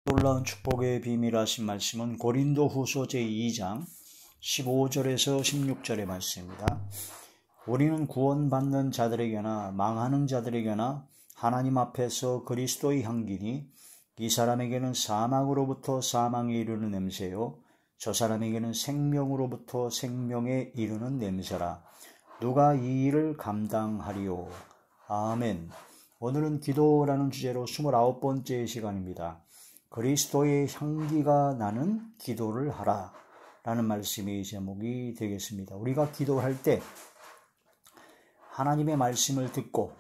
놀라운 축복의 비밀 하신 말씀은 고린도후서 제2장 15절에서 16절의 말씀입니다. 우리는 구원받는 자들에게나 망하는 자들에게나 하나님 앞에서 그리스도의 향기니 이 사람에게는 사망으로부터 사망에 이르는 냄새요 저 사람에게는 생명으로부터 생명에 이르는 냄새라. 누가 이 일을 감당하리요? 아멘. 오늘은 기도라는 주제로 29번째 시간입니다. 그리스도의 향기가 나는 기도를 하라 라는 말씀이 제목이 되겠습니다. 우리가 기도할 때 하나님의 말씀을 듣고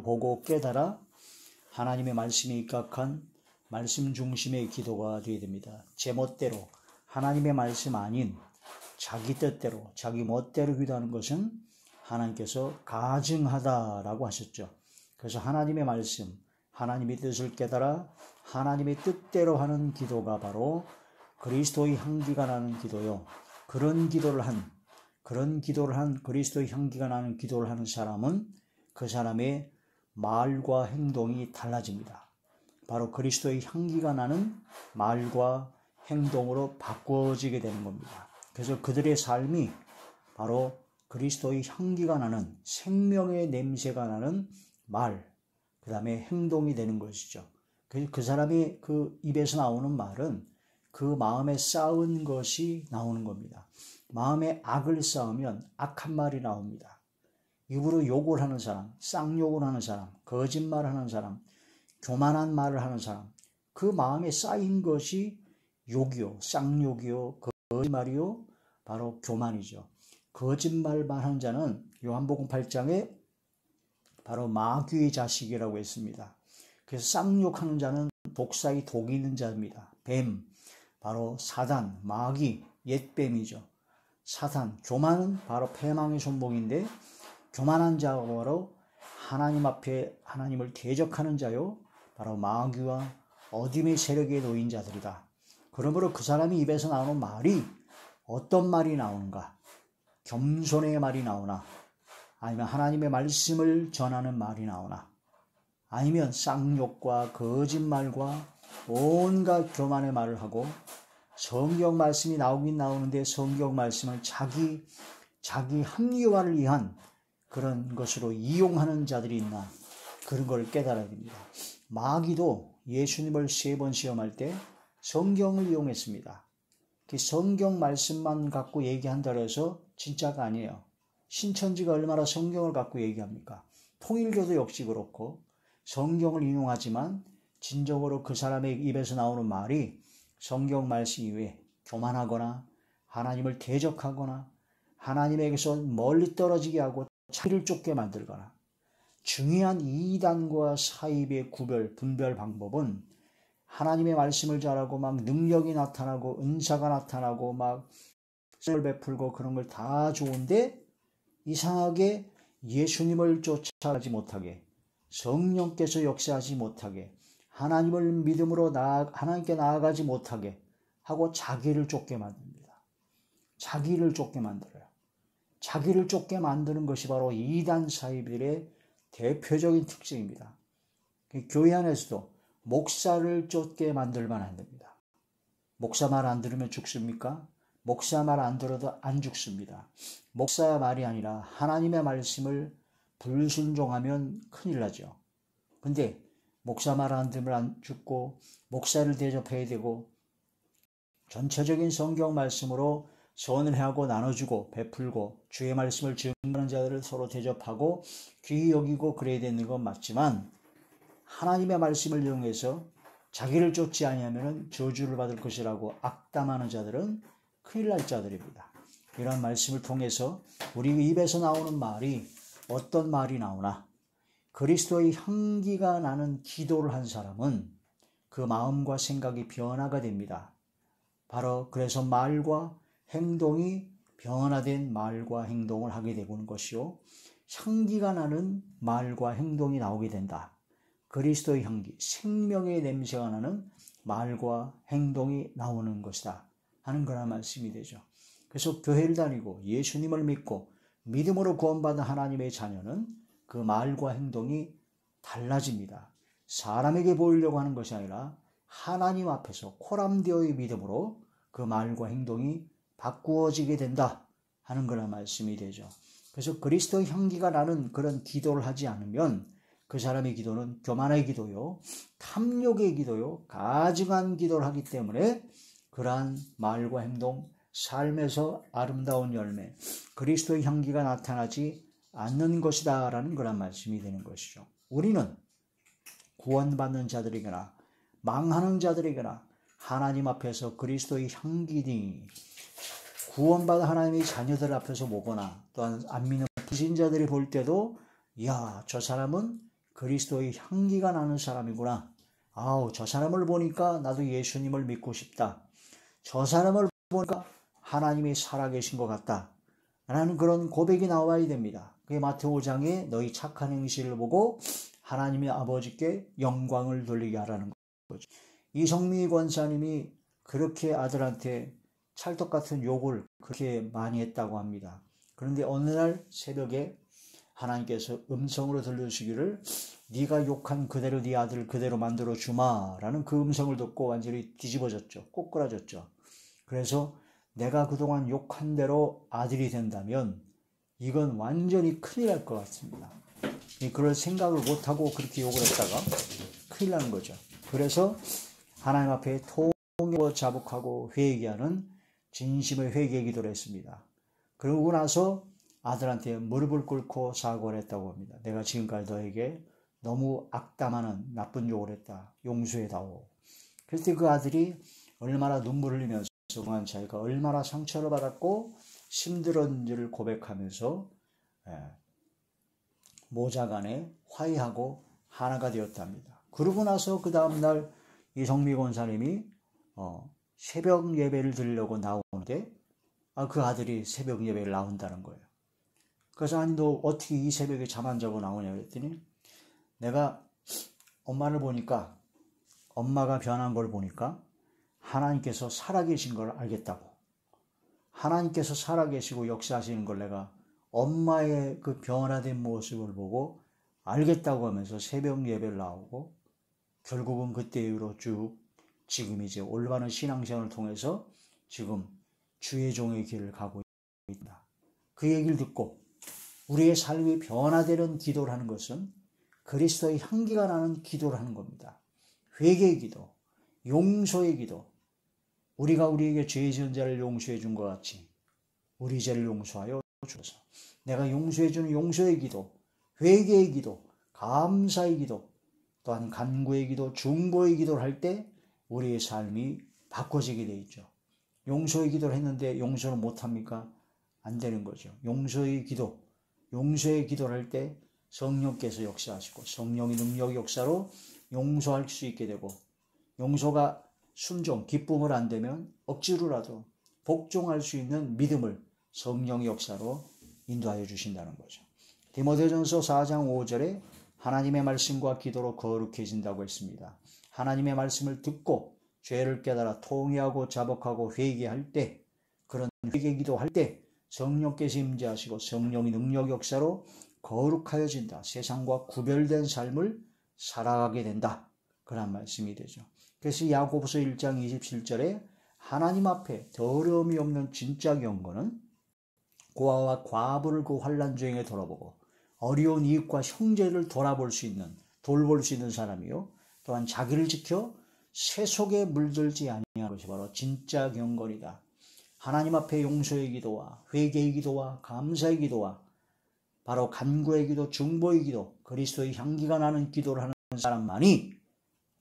보고 깨달아 하나님의 말씀에 입각한 말씀 중심의 기도가 되어야 됩니다. 제멋대로 하나님의 말씀 아닌 자기 뜻대로 자기 멋대로 기도하는 것은 하나님께서 가증하다라고 하셨죠. 그래서 하나님의 말씀, 하나님의 뜻을 깨달아 하나님의 뜻대로 하는 기도가 바로 그리스도의 향기가 나는 기도요. 그런 기도를 한 그리스도의 향기가 나는 기도를 하는 사람은 그 사람의 말과 행동이 달라집니다. 바로 그리스도의 향기가 나는 말과 행동으로 바꿔지게 되는 겁니다. 그래서 그들의 삶이 바로 그리스도의 향기가 나는 생명의 냄새가 나는 말, 그 다음에 행동이 되는 것이죠. 그 사람이 그 입에서 나오는 말은 그 마음에 쌓은 것이 나오는 겁니다. 마음에 악을 쌓으면 악한 말이 나옵니다. 입으로 욕을 하는 사람, 쌍욕을 하는 사람, 거짓말하는 사람, 교만한 말을 하는 사람, 그 마음에 쌓인 것이 욕이요, 쌍욕이요, 거짓말이요, 바로 교만이죠. 거짓말만 하는 자는 요한복음 8장에 바로 마귀의 자식이라고 했습니다. 그래서 쌍욕하는 자는 독사의 독이 있는 자입니다. 뱀, 바로 사단, 마귀, 옛뱀이죠. 사탄, 교만은 바로 패망의 손목인데 교만한 자가 바로 하나님 앞에 하나님을 대적하는 자요. 바로 마귀와 어둠의 세력에 놓인 자들이다. 그러므로 그 사람이 입에서 나오는 말이 어떤 말이 나오는가? 겸손의 말이 나오나? 아니면 하나님의 말씀을 전하는 말이 나오나? 아니면 쌍욕과 거짓말과 온갖 교만의 말을 하고 성경 말씀이 나오긴 나오는데 성경 말씀을 자기 합리화를 위한 그런 것으로 이용하는 자들이 있나? 그런 걸 깨달아야 됩니다. 마귀도 예수님을 3번 시험할 때 성경을 이용했습니다. 그 성경 말씀만 갖고 얘기한다고 해서 진짜가 아니에요. 신천지가 얼마나 성경을 갖고 얘기합니까? 통일교도 역시 그렇고 성경을 인용하지만 진정으로 그 사람의 입에서 나오는 말이 성경 말씀 이외에 교만하거나 하나님을 대적하거나 하나님에게서 멀리 떨어지게 하고 자기를 쫓게 만들거나 중요한 이단과 사입의 분별 방법은 하나님의 말씀을 잘하고 막 능력이 나타나고 은사가 나타나고 막 선을 베풀고 그런 걸 다 좋은데 이상하게 예수님을 쫓아가지 못하게 성령께서 역사하지 못하게 하나님을 믿음으로 하나님께 나아가지 못하게 하고 자기를 쫓게 만듭니다. 자기를 쫓게 만들어요. 자기를 쫓게 만드는 것이 바로 이단 사이비들의 대표적인 특징입니다. 교회 안에서도 목사를 쫓게 만들면 안 됩니다. 목사 말 안 들으면 죽습니까? 목사 말 안 들어도 안 죽습니다. 목사 말이 아니라 하나님의 말씀을 불순종하면 큰일 나죠. 근데 목사 말 안 들으면 안 죽고 목사를 대접해야 되고 전체적인 성경 말씀으로 선을 하고 나눠주고 베풀고 주의 말씀을 증거하는 자들을 서로 대접하고 귀히 여기고 그래야 되는 건 맞지만 하나님의 말씀을 이용해서 자기를 쫓지 아니하면 저주를 받을 것이라고 악담하는 자들은 큰일 날 자들입니다. 이런 말씀을 통해서 우리 입에서 나오는 말이 어떤 말이 나오나 그리스도의 향기가 나는 기도를 한 사람은 그 마음과 생각이 변화가 됩니다. 바로 그래서 말과 행동이 변화된 말과 행동을 하게 되는 것이요. 향기가 나는 말과 행동이 나오게 된다. 그리스도의 향기, 생명의 냄새가 나는 말과 행동이 나오는 것이다 하는 그런 말씀이 되죠. 그래서 교회를 다니고 예수님을 믿고 믿음으로 구원받은 하나님의 자녀는 그 말과 행동이 달라집니다. 사람에게 보이려고 하는 것이 아니라 하나님 앞에서 코람디오의 믿음으로 그 말과 행동이 바꾸어지게 된다 하는 그런 말씀이 되죠. 그래서 그리스도의 향기가 나는 그런 기도를 하지 않으면 그 사람의 기도는 교만의 기도요, 탐욕의 기도요, 가증한 기도를 하기 때문에 그러한 말과 행동, 삶에서 아름다운 열매, 그리스도의 향기가 나타나지 않는 것이다 라는 그런 말씀이 되는 것이죠. 우리는 구원받는 자들이거나 망하는 자들이거나 하나님 앞에서 그리스도의 향기니 구원받은 하나님의 자녀들 앞에서 보거나 또한 안 믿는 불신자들이 볼 때도 야, 저 사람은 그리스도의 향기가 나는 사람이구나. 아우, 저 사람을 보니까 나도 예수님을 믿고 싶다. 저 사람을 보니까 하나님이 살아계신 것 같다. 라는 그런 고백이 나와야 됩니다. 그게 마태오 5장에 너희 착한 행실을 보고 하나님의 아버지께 영광을 돌리게 하라는 거죠. 이성미 권사님이 그렇게 아들한테 찰떡 같은 욕을 그렇게 많이 했다고 합니다. 그런데 어느 날 새벽에 하나님께서 음성으로 들려주시기를 네가 욕한 그대로 네 아들 그대로 만들어 주마라는 그 음성을 듣고 완전히 뒤집어졌죠. 꼬꾸라졌죠. 그래서 내가 그동안 욕한 대로 아들이 된다면 이건 완전히 큰일 날 것 같습니다. 그럴 생각을 못하고 그렇게 욕을 했다가 큰일 나는 거죠. 그래서 하나님 앞에 통해서 자복하고 회개하는 진심의 회개 기도를 했습니다. 그러고 나서 아들한테 무릎을 꿇고 사과를 했다고 합니다. 내가 지금까지 너에게 너무 악담하는 나쁜 욕을 했다. 용서해다오. 그때 그 아들이 얼마나 눈물 흘리면서 그동안 자기가 얼마나 상처를 받았고 힘들었는지를 고백하면서 모자간에 화해하고 하나가 되었답니다. 그러고 나서 그 다음날 이성미 권사님이 새벽 예배를 드리려고 나오는데 그 아들이 새벽 예배를 나온다는 거예요. 그래서 아니 너 어떻게 이 새벽에 잠 안 자고 나오냐 그랬더니 내가 엄마를 보니까 엄마가 변한 걸 보니까 하나님께서 살아계신 걸 알겠다고. 하나님께서 살아계시고 역사하시는 걸 내가 엄마의 그 변화된 모습을 보고 알겠다고 하면서 새벽 예배를 나오고 결국은 그때 이후로 쭉 지금 이제 올바른 신앙생활을 통해서 지금 주의 종의 길을 가고 있다. 그 얘기를 듣고 우리의 삶이 변화되는 기도를 하는 것은 그리스도의 향기가 나는 기도를 하는 겁니다. 회개의 기도, 용서의 기도. 우리가 우리에게 죄 지은 자를 용서해 준 것 같이 우리 죄를 용서하여 주소서. 내가 용서해 주는 용서의 기도, 회개의 기도, 감사의 기도, 또한 간구의 기도, 중보의 기도를 할 때 우리의 삶이 바꿔지게 되어 있죠. 용서의 기도를 했는데 용서를 못합니까? 안 되는 거죠. 용서의 기도를 할 때 성령께서 역사하시고 성령의 능력 역사로 용서할 수 있게 되고 용서가 순종, 기쁨을 안 되면 억지로라도 복종할 수 있는 믿음을 성령의 역사로 인도하여 주신다는 거죠. 디모데전서 4장 5절에 하나님의 말씀과 기도로 거룩해진다고 했습니다. 하나님의 말씀을 듣고 죄를 깨달아 통회하고 자복하고 회개할 때 그런 회개 기도할 때 성령께서 임재하시고 성령의 능력 역사로 거룩하여진다. 세상과 구별된 삶을 살아가게 된다. 그런 말씀이 되죠. 그래서 야고보서 1장 27절에 하나님 앞에 더러움이 없는 진짜 경건은 고아와 과부를 그 환난 중에 돌아보고 어려운 이웃과 형제를 돌볼 수 있는 사람이요. 또한 자기를 지켜 세속에 물들지 아니하는 것이 바로 진짜 경건이다. 하나님 앞에 용서의 기도와 회개의 기도와 감사의 기도와 바로 간구의 기도, 중보의 기도, 그리스도의 향기가 나는 기도를 하는 사람만이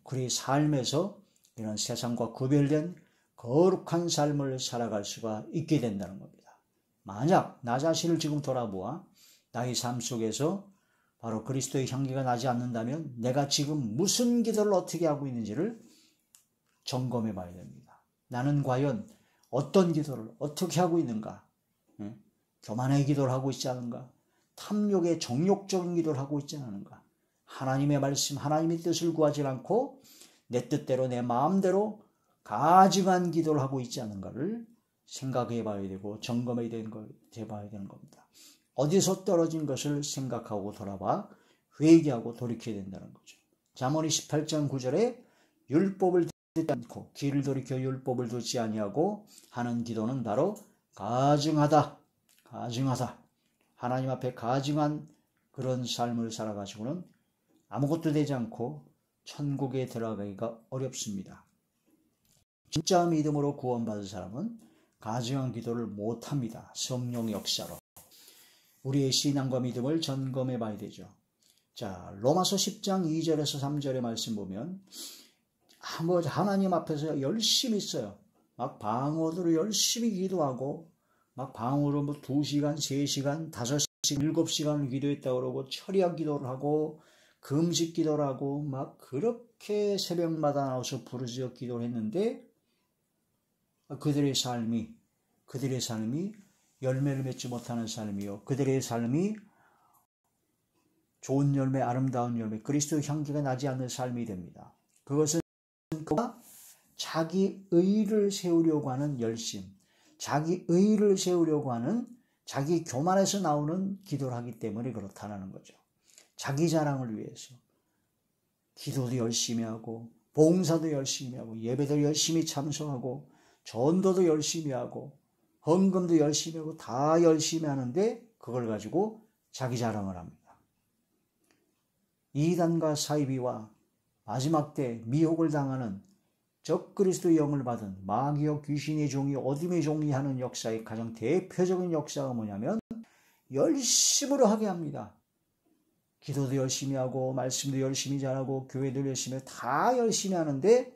그의 삶에서 이런 세상과 구별된 거룩한 삶을 살아갈 수가 있게 된다는 겁니다. 만약 나 자신을 지금 돌아보아 나의 삶 속에서 바로 그리스도의 향기가 나지 않는다면 내가 지금 무슨 기도를 어떻게 하고 있는지를 점검해 봐야 됩니다. 나는 과연 어떤 기도를 어떻게 하고 있는가? 교만의 기도를 하고 있지 않은가? 탐욕의 정욕적인 기도를 하고 있지 않은가? 하나님의 말씀, 하나님의 뜻을 구하지 않고 내 뜻대로 내 마음대로 가증한 기도를 하고 있지 않은가를 생각해 봐야 되고 점검해야 되는 겁니다. 어디서 떨어진 것을 생각하고 돌아봐 회개하고 돌이켜야 된다는 거죠. 잠언이 18장 9절에 율법을 듣지 않고 귀를 돌이켜 율법을 듣지 아니하고 하는 기도는 바로 가증하다. 가증하다. 하나님 앞에 가증한 그런 삶을 살아가지고는 아무것도 되지 않고 천국에 들어가기가 어렵습니다. 진짜 믿음으로 구원받은 사람은 가증한 기도를 못합니다. 성령의 역사로. 우리의 신앙과 믿음을 점검해 봐야 되죠. 자, 로마서 10장 2절에서 3절의 말씀 보면 하나님 앞에서 열심히 있어요. 막 방언으로 열심히 기도하고 막 방언으로 뭐 2시간, 3시간, 5시간, 7시간을 기도했다고 그러고 철야 기도를 하고 금식 기도를 하고 막 그렇게 새벽마다 나와서 부르짖어 기도를 했는데 그들의 삶이 열매를 맺지 못하는 삶이요. 그들의 삶이 좋은 열매, 아름다운 열매, 그리스도의 향기가 나지 않는 삶이 됩니다. 그것은 자기 의를 세우려고 하는 열심, 자기 의를 세우려고 하는 자기 교만에서 나오는 기도를 하기 때문에 그렇다는 거죠. 자기 자랑을 위해서 기도도 열심히 하고 봉사도 열심히 하고 예배도 열심히 참석하고 전도도 열심히 하고 헌금도 열심히 하고 다 열심히 하는데 그걸 가지고 자기 자랑을 합니다. 이단과 사이비와 마지막 때 미혹을 당하는 적그리스도의 영을 받은 마귀와 귀신의 종이 어둠의 종이 하는 역사의 가장 대표적인 역사가 뭐냐면 열심으로 하게 합니다. 기도도 열심히 하고 말씀도 열심히 잘하고 교회도 열심히 하고 다 열심히 하는데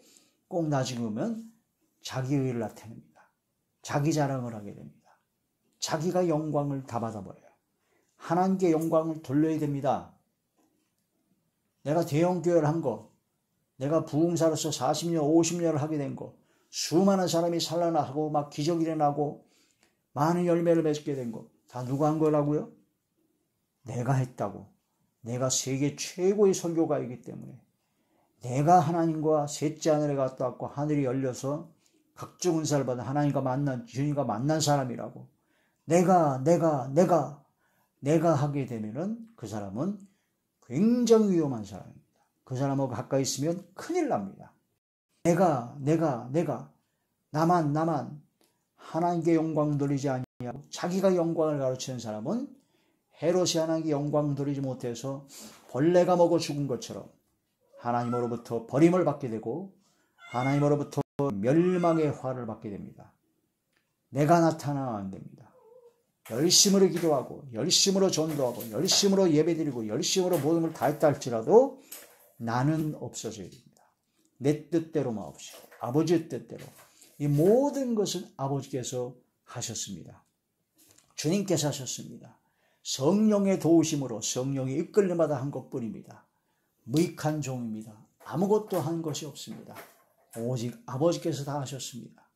꼭 나중에 오면 자기 의를 나타냅니다. 자기 자랑을 하게 됩니다. 자기가 영광을 다 받아버려요. 하나님께 영광을 돌려야 됩니다. 내가 대형교회를 한 거, 내가 부흥사로서 40년, 50년을 하게 된 거, 수많은 사람이 살아나고 막 기적이 일어나고 많은 열매를 맺게 된 거, 다 누가 한 거라고요? 내가 했다고. 내가 세계 최고의 설교가이기 때문에 내가 하나님과 셋째 하늘에 갔다 왔고 하늘이 열려서 각종 은사를 받은 하나님과 만난 주님과 만난 사람이라고 내가 하게 되면은 그 사람은 굉장히 위험한 사람입니다. 그 사람하고 가까이 있으면 큰일 납니다. 내가 나만 하나님께 영광 돌리지 아니하고 자기가 영광을 가르치는 사람은 헤롯이 하나님께 영광 돌리지 못해서 벌레가 먹어 죽은 것처럼 하나님으로부터 버림을 받게 되고 하나님으로부터 멸망의 화를 받게 됩니다. 내가 나타나면 안 됩니다. 열심으로 기도하고 열심으로 전도하고 열심으로 예배드리고 열심으로 모든 걸 다 했다 할지라도 나는 없어져야 됩니다. 내 뜻대로 마옵시고 아버지의 뜻대로 이 모든 것은 아버지께서 하셨습니다. 주님께서 하셨습니다. 성령의 도우심으로 성령이 이끌림마다 한 것뿐입니다. 무익한 종입니다. 아무것도 한 것이 없습니다. 오직 아버지께서 다 하셨습니다.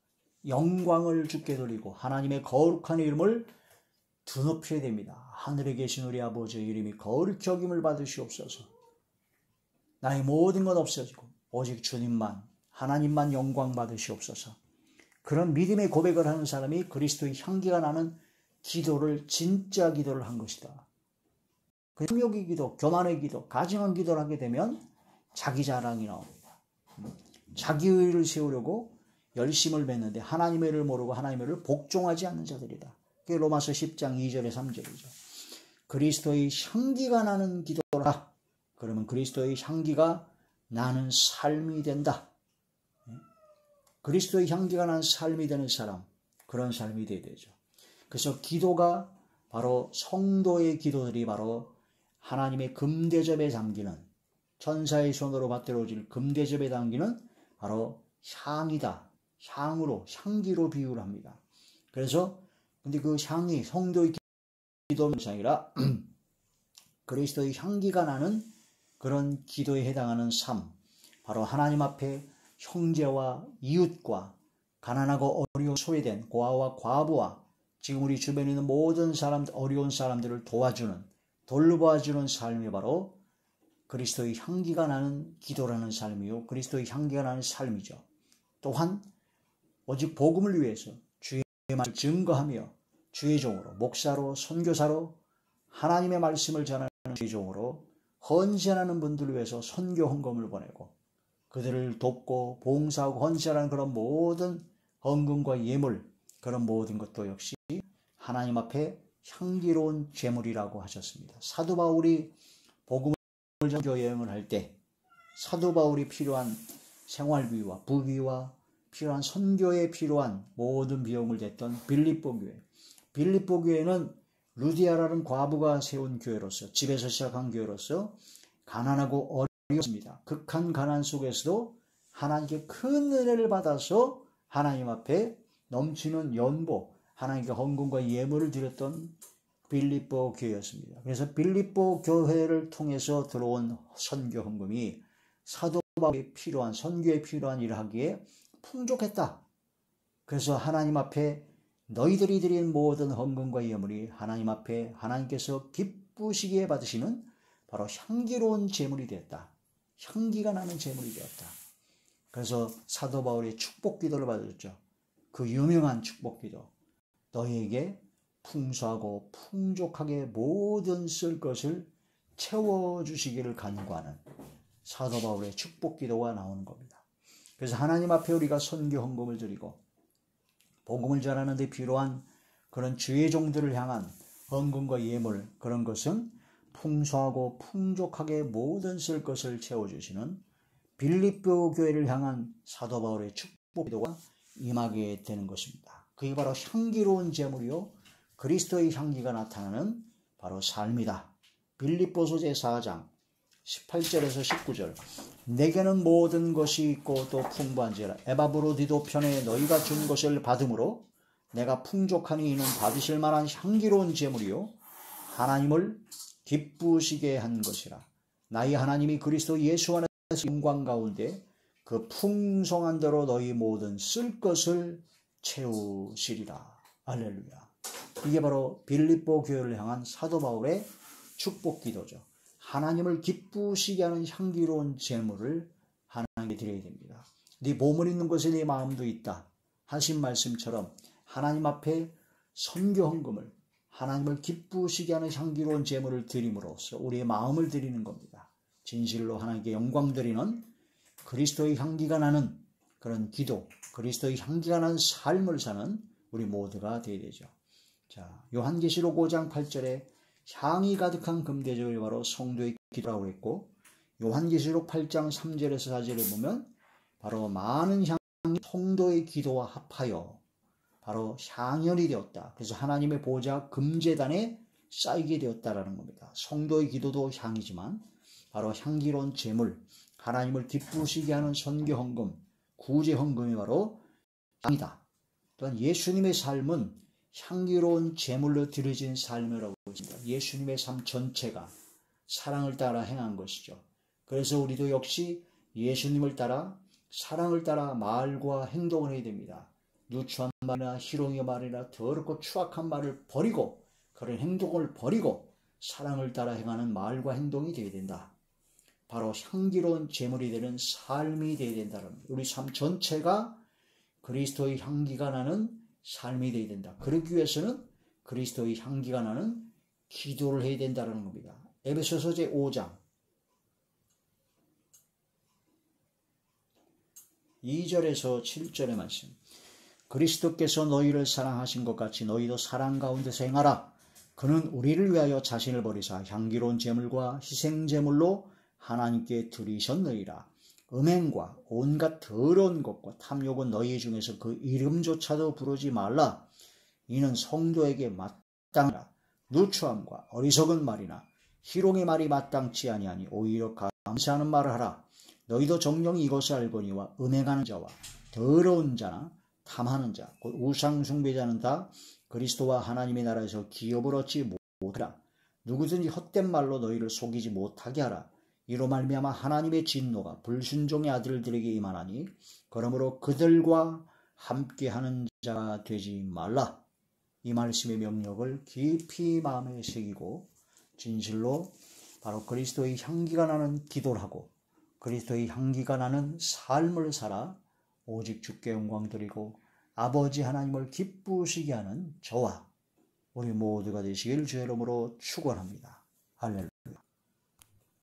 영광을 주께 돌리고 하나님의 거룩한 이름을 드높여야 됩니다. 하늘에 계신 우리 아버지의 이름이 거룩히 여김을 받으시옵소서. 나의 모든 건 없어지고 오직 주님만 하나님만 영광 받으시옵소서. 그런 믿음의 고백을 하는 사람이 그리스도의 향기가 나는 기도를 진짜 기도를 한 것이다. 그 탐욕의 기도, 교만의 기도, 가증한 기도를 하게 되면 자기 자랑이 나옵니다. 자기 의를 세우려고 열심을 맺는데 하나님의 의를 모르고 하나님의 의를 복종하지 않는 자들이다. 그게 로마서 10장 2절에 3절이죠. 그리스도의 향기가 나는 기도라. 그러면 그리스도의 향기가 나는 삶이 된다. 그리스도의 향기가 나는 삶이 되는 사람, 그런 삶이 되어야 되죠. 그래서 기도가 바로 성도의 기도들이 바로 하나님의 금대접에 담기는 천사의 손으로 받들어질 금대접에 담기는 바로 향이다. 향기로 비유를 합니다. 그래서 근데 그 향이 성도의 기도는 아니라 그리스도의 향기가 나는 그런 기도에 해당하는 삶, 바로 하나님 앞에 형제와 이웃과 가난하고 어려운 소외된 고아와 과부와 지금 우리 주변에 있는 모든 사람들, 어려운 사람들을 도와주는, 돌보아주는 삶이 바로 그리스도의 향기가 나는 기도라는 삶이요. 그리스도의 향기가 나는 삶이죠. 또한 오직 복음을 위해서 주의 말을 증거하며 주의 종으로, 목사로, 선교사로 하나님의 말씀을 전하는 주의 종으로 헌신하는 분들을 위해서 선교 헌금을 보내고 그들을 돕고 봉사하고 헌신하는 그런 모든 헌금과 예물, 그런 모든 것도 역시 하나님 앞에 향기로운 제물이라고 하셨습니다. 사도 바울이 복음을 전교 여행을 할 때 사도 바울이 필요한 생활비와 부비와 필요한 선교에 필요한 모든 비용을 냈던 빌립보 교회. 빌립보 교회는 루디아라는 과부가 세운 교회로서, 집에서 시작한 교회로서 가난하고 어려웠습니다. 극한 가난 속에서도 하나님께 큰 은혜를 받아서 하나님 앞에 넘치는 연보, 하나님께 헌금과 예물을 드렸던 빌립보 교회였습니다. 그래서 빌립보 교회를 통해서 들어온 선교 헌금이 사도 바울이 필요한, 선교에 필요한 일을 하기에 풍족했다. 그래서 하나님 앞에 너희들이 드린 모든 헌금과 예물이 하나님 앞에 하나님께서 기쁘시기에 받으시는 바로 향기로운 제물이 되었다. 향기가 나는 제물이 되었다. 그래서 사도 바울의 축복 기도를 받았죠. 그 유명한 축복 기도. 너희에게 풍성하고 풍족하게 모든 쓸 것을 채워주시기를 간구하는 사도 바울의 축복 기도가 나오는 겁니다. 그래서 하나님 앞에 우리가 선교 헌금을 드리고 복음을 전하는 데 필요한 그런 주의 종들을 향한 헌금과 예물, 그런 것은 풍성하고 풍족하게 모든 쓸 것을 채워주시는 빌립보 교회를 향한 사도 바울의 축복 기도가 임하게 되는 것입니다. 그게 바로 향기로운 제물이요 그리스도의 향기가 나타나는 바로 삶이다. 빌립보서 제4장 18절에서 19절. 내게는 모든 것이 있고 또 풍부한지라 에바브로디도 편에 너희가 준 것을 받음으로 내가 풍족하니 이는 받으실 만한 향기로운 제물이요 하나님을 기쁘시게 한 것이라. 나의 하나님이 그리스도 예수 안에서 영광 가운데 그 풍성한 대로 너희 모든 쓸 것을 채우시리라. 할렐루야. 이게 바로 빌립보 교회를 향한 사도 바울의 축복 기도죠. 하나님을 기쁘시게 하는 향기로운 제물을 하나님께 드려야 됩니다. 네 몸을 있는 곳에 네 마음도 있다 하신 말씀처럼 하나님 앞에 선교 헌금을, 하나님을 기쁘시게 하는 향기로운 제물을 드림으로써 우리의 마음을 드리는 겁니다. 진실로 하나님께 영광 드리는 그리스도의 향기가 나는 그런 기도, 그리스도의 향기가 나는 삶을 사는 우리 모두가 되어야 되죠. 자, 요한계시록 5장 8절에 향이 가득한 금대접이 바로 성도의 기도라고 했고, 요한계시록 8장 3절에서 4절에 보면 바로 많은 향이 성도의 기도와 합하여 바로 향연이 되었다. 그래서 하나님의 보좌 금제단에 쌓이게 되었다라는 겁니다. 성도의 기도도 향이지만 바로 향기로운 제물, 하나님을 기쁘시게 하는 선교 헌금, 구제 헌금이 바로 향이다. 또한 예수님의 삶은 향기로운 제물로 드려진 삶이라고 했습니다. 예수님의 삶 전체가 사랑을 따라 행한 것이죠. 그래서 우리도 역시 예수님을 따라, 사랑을 따라 말과 행동을 해야 됩니다. 누추한 말이나 희롱의 말이나 더럽고 추악한 말을 버리고 그런 행동을 버리고 사랑을 따라 행하는 말과 행동이 되어야 된다. 바로 향기로운 제물이 되는 삶이 되어야 된다는 겁니다. 우리 삶 전체가 그리스도의 향기가 나는 삶이 되어야 된다. 그러기 위해서는 그리스도의 향기가 나는 기도를 해야 된다는 겁니다. 에베소서 제5장 2절에서 7절의 말씀. 그리스도께서 너희를 사랑하신 것 같이 너희도 사랑 가운데서 행하라. 그는 우리를 위하여 자신을 버리사 향기로운 제물과 희생 제물로 하나님께 드리셨느니라. 음행과 온갖 더러운 것과 탐욕은 너희 중에서 그 이름조차도 부르지 말라. 이는 성도에게 마땅하라. 누추함과 어리석은 말이나 희롱의 말이 마땅치 아니하니 오히려 감사하는 말을 하라. 너희도 정령이 이것을 알거니와 음행하는 자와 더러운 자나 탐하는 자, 곧 우상 숭배자는 다 그리스도와 하나님의 나라에서 기업을 얻지 못하라. 누구든지 헛된 말로 너희를 속이지 못하게 하라. 이로 말미암아 하나님의 진노가 불순종의 아들들에게 임하나니 그러므로 그들과 함께하는 자가 되지 말라. 이 말씀의 명령을 깊이 마음에 새기고 진실로 바로 그리스도의 향기가 나는 기도를 하고 그리스도의 향기가 나는 삶을 살아 오직 주께 영광 드리고 아버지 하나님을 기쁘시게 하는 저와 우리 모두가 되시길 주의 이름으로 축원합니다. 할렐루야.